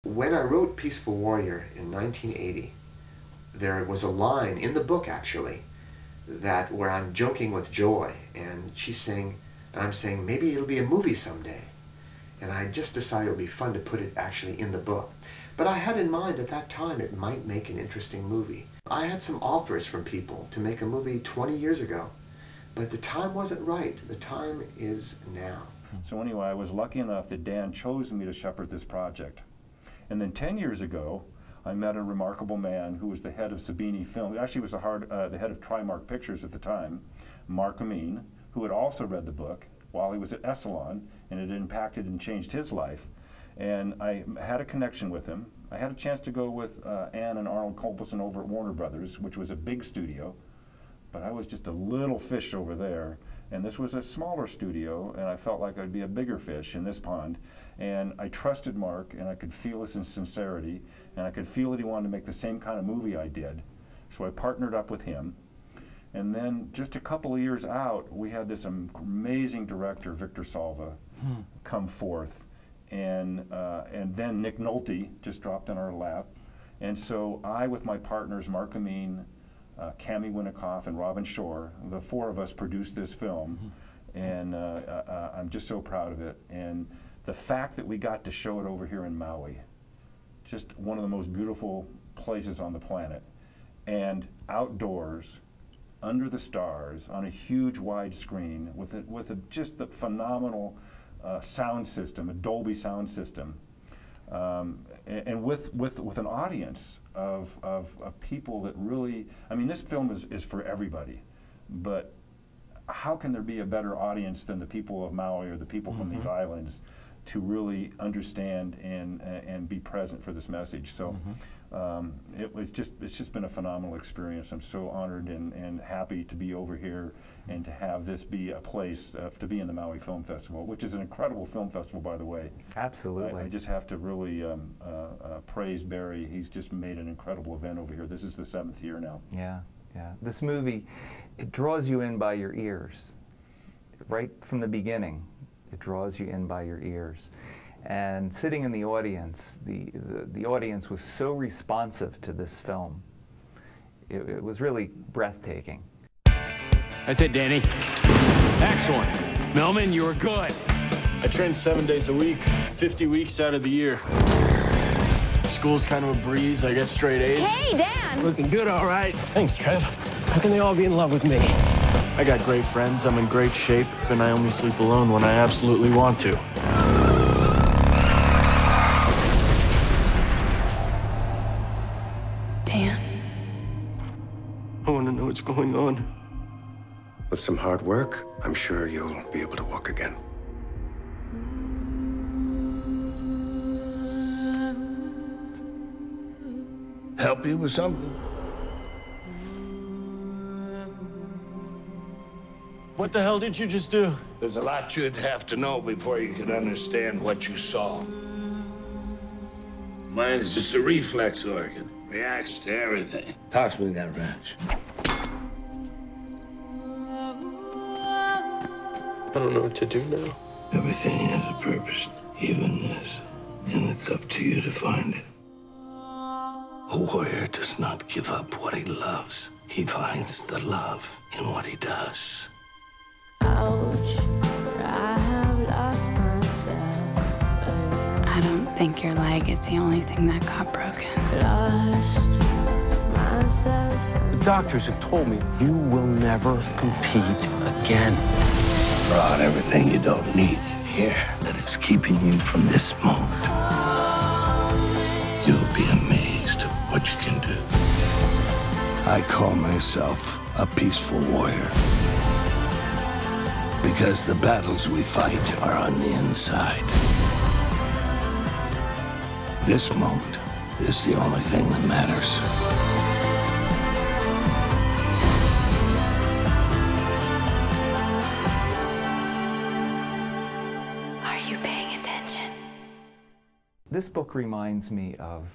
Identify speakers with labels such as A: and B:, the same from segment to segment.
A: When I wrote Peaceful Warrior in 1980, there was a line in the book, actually, that where I'm joking with Joy, and she's saying, and I'm saying, maybe it'll be a movie someday. And I just decided it would be fun to put it actually in the book. But I had in mind at that time it might make an interesting movie. I had some offers from people to make a movie 20 years ago, but the time wasn't right. The time is now.
B: So anyway, I was lucky enough that Dan chose me to shepherd this project. And then 10 years ago, I met a remarkable man who was the head of Sabini Film. Actually, he was the head of Trimark Pictures at the time, Mark Amin, who had also read the book while he was at Esalen, and it impacted and changed his life. And I had a connection with him. I had a chance to go with Ann and Arnold Culberson over at Warner Brothers, which was a big studio, but I was just a little fish over there. And this was a smaller studio, and I felt like I'd be a bigger fish in this pond. And I trusted Mark, and I could feel his sincerity, and I could feel that he wanted to make the same kind of movie I did. So I partnered up with him. And then just a couple of years out, we had this amazing director, Victor Salva, come forth. And then Nick Nolte just dropped in our lap. And so I, with my partners, Mark Amin, Cammie Winnikoff, and Robin Shore, the four of us produced this film. And I'm just so proud of it. And the fact that we got to show it over here in Maui, just one of the most beautiful places on the planet, and outdoors, under the stars, on a huge wide screen, with just the phenomenal sound system, a Dolby sound system, and with an audience of people that really, I mean, this film is for everybody, but how can there be a better audience than the people of Maui or the people from these islands to really understand and be present for this message? So it's just been a phenomenal experience. I'm so honored and happy to be over here and to have this be a place to be in the Maui Film Festival, which is an incredible film festival, by the way.
C: Absolutely.
B: I just have to really praise Barry. He's just made an incredible event over here. This is the 7th year now.
C: Yeah, yeah. This movie, it draws you in by your ears. Right from the beginning, it draws you in by your ears. And sitting in the audience, the audience was so responsive to this film. It was really breathtaking.
D: That's it, Danny. Excellent. Millman, you were good.
E: I train 7 days a week, 50 weeks out of the year. School's kind of a breeze. I get straight A's.
F: Hey, Dan!
D: Looking good, all right.
E: Thanks, Trev.
D: How can they all be in love with me?
E: I got great friends, I'm in great shape, and I only sleep alone when I absolutely want to.
F: Dan?
E: I want to know what's going on.
G: With some hard work, I'm sure you'll be able to walk again.
H: Help you with something?
E: What the hell did you just do?
H: There's a lot you'd have to know before you could understand what you saw. Mine is just a reflex organ. Reacts to everything. Talks when you got a rash.
E: I don't know what to do now.
H: Everything has a purpose, even this. And it's up to you to find it. A warrior does not give up what he loves. He finds the love in what he does.
I: Ouch, I have lost myself.
F: I don't think your leg is the only thing that got broken.
I: Lost myself.
D: The doctors have told me you will never compete again.
H: Brought everything you don't need in here that is keeping you from this moment. You'll be amazed at what you can do. I call myself a peaceful warrior. Because the battles we fight are on the inside. This moment is the only thing that matters.
F: Are you paying attention?
C: This book reminds me of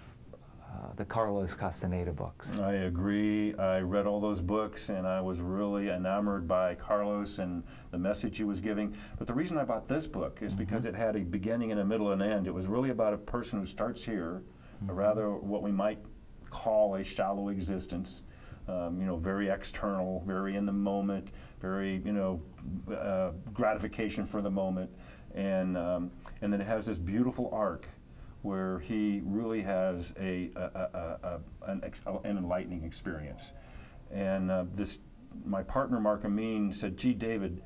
C: the Carlos Castaneda books.
B: I agree. I read all those books and I was really enamored by Carlos and the message he was giving. But the reason I bought this book is because it had a beginning and a middle and an end. It was really about a person who starts here, a rather what we might call a shallow existence, you know, very external, very in the moment, very, you know, gratification for the moment. And then it has this beautiful arc where he really has an enlightening experience. And my partner Mark Amin said, gee, David,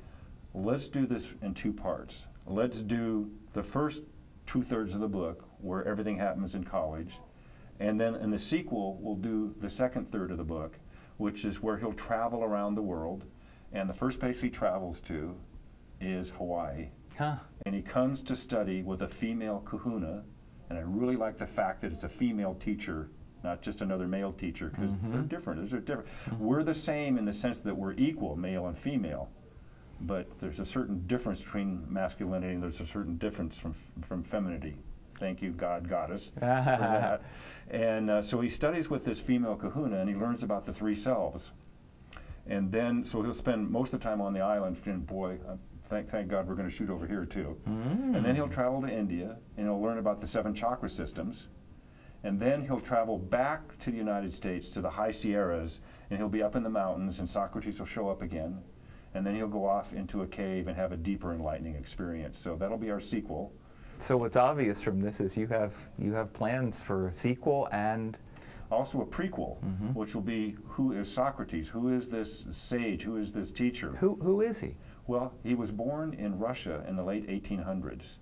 B: let's do this in two parts. Let's do the first 2/3 of the book where everything happens in college, and then in the sequel we'll do the second third of the book, which is where he'll travel around the world, and the first place he travels to is Hawaii.
C: Huh.
B: And he comes to study with a female kahuna, and I really like the fact that it's a female teacher, not just another male teacher, because they're different. We're the same in the sense that we're equal, male and female, but there's a certain difference between masculinity and there's a certain difference from femininity. Thank you, God, goddess, for that. And so he studies with this female kahuna, and he learns about the three selves. And then, so he'll spend most of the time on the island, and boy, thank God we're going to shoot over here too. And then he'll travel to India, and he'll learn about the 7 chakra systems. And then he'll travel back to the United States, to the high Sierras, and he'll be up in the mountains, and Socrates will show up again. And then he'll go off into a cave and have a deeper enlightening experience. So that'll be our sequel.
C: So what's obvious from this is you have plans for a sequel and
B: also a prequel, which will be, who is Socrates? Who is this sage? Who is this teacher?
C: Who is he?
B: Well, he was born in Russia in the late 1800s,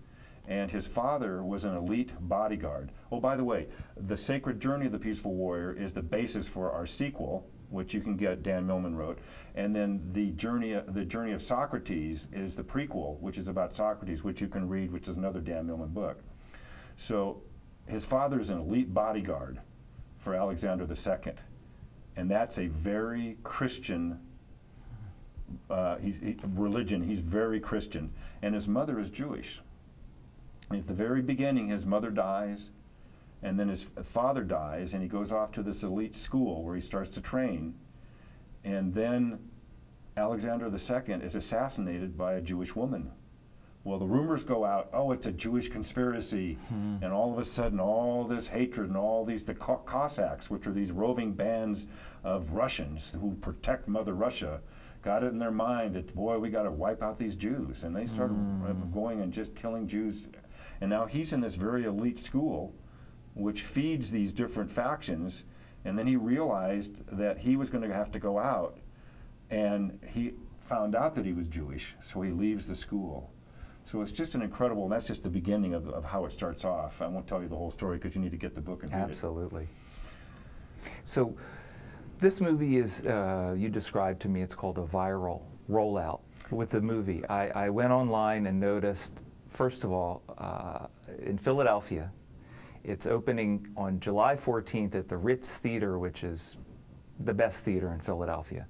B: and his father was an elite bodyguard. Oh, by the way, The Sacred Journey of the Peaceful Warrior is the basis for our sequel, which you can get, Dan Millman wrote, and then the journey of Socrates is the prequel, which is about Socrates, which you can read, which is another Dan Millman book. So his father is an elite bodyguard for Alexander II, and that's a very Christian religion. He's very Christian, and his mother is Jewish. And at the very beginning, his mother dies, and then his father dies, and he goes off to this elite school where he starts to train, and then Alexander II is assassinated by a Jewish woman. Well, the rumors go out, oh, it's a Jewish conspiracy, and all of a sudden all this hatred and all these, the Cossacks, which are these roving bands of Russians who protect Mother Russia, got it in their mind that, boy, we got to wipe out these Jews. And they started going and just killing Jews. And now he's in this very elite school, which feeds these different factions. And then he realized that he was going to have to go out. And he found out that he was Jewish, so he leaves the school. So it's just an incredible, and that's just the beginning of how it starts off. I won't tell you the whole story because you need to get the book and read it.
C: Absolutely. So this movie is, you described to me, it's called a viral rollout with the movie. I went online and noticed, first of all, in Philadelphia, it's opening on July 14th at the Ritz Theater, which is the best theater in Philadelphia.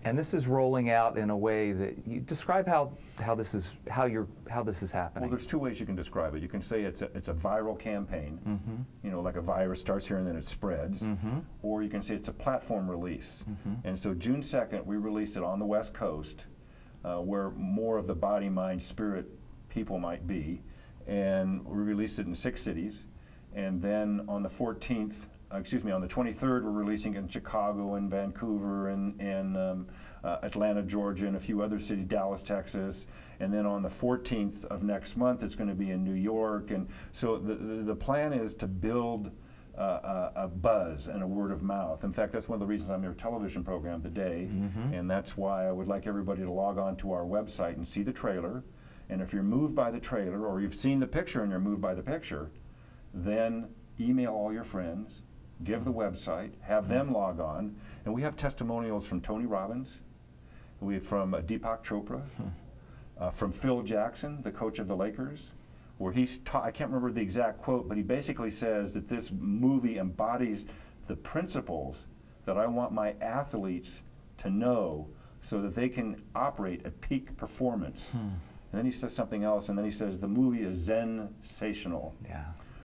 C: And this is rolling out in a way that you describe how this is happening.
B: Well, there's two ways you can describe it. You can say it's a viral campaign, you know, like a virus starts here and then it spreads, or you can say it's a platform release. And so June 2nd, we released it on the West Coast, where more of the body, mind, spirit people might be, and we released it in 6 cities. And then on the 14th. On the 23rd, we're releasing it in Chicago and Vancouver and Atlanta, Georgia, and a few other cities, Dallas, Texas. And then on the 14th of next month, it's going to be in New York. And so the plan is to build a buzz and a word of mouth. In fact, that's one of the reasons I'm your television program today. And that's why I would like everybody to log on to our website and see the trailer. And if you're moved by the trailer, or you've seen the picture and you're moved by the picture, then email all your friends. Give the website, have them log on, and we have testimonials from Tony Robbins, from Deepak Chopra, from Phil Jackson, the coach of the Lakers, where he's I can't remember the exact quote, but he basically says that this movie embodies the principles that I want my athletes to know so that they can operate at peak performance. And then he says something else, and then he says the movie is sensational.
C: Yeah.